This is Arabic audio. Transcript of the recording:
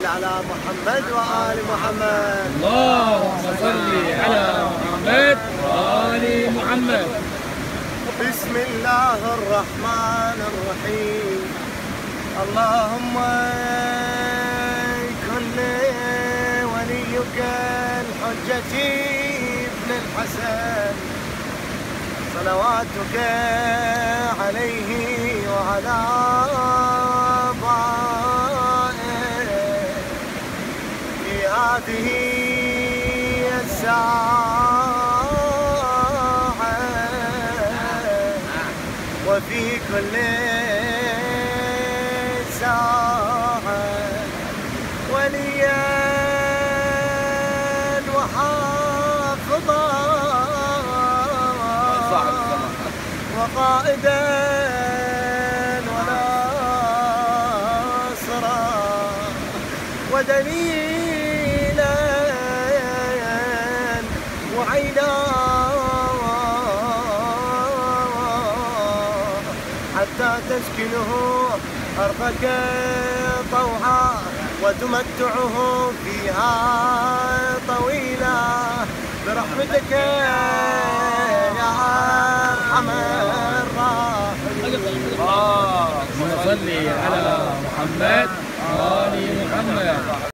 على محمد وآل محمد. اللهم صل على محمد وآل محمد. بسم الله الرحمن الرحيم. اللهم كن وليك الحجة ابن الحسن صلواتك عليه وعلى هذه الساعة وفي كل ساعة وليا وحافظا وقائدا وناصرا ودليلا وعينا حتى تسكنه أرضك طوعا وتمتعه فيها طويلا برحمتك يا أرحم الراحمين. اللهم صل على محمد وآل محمد.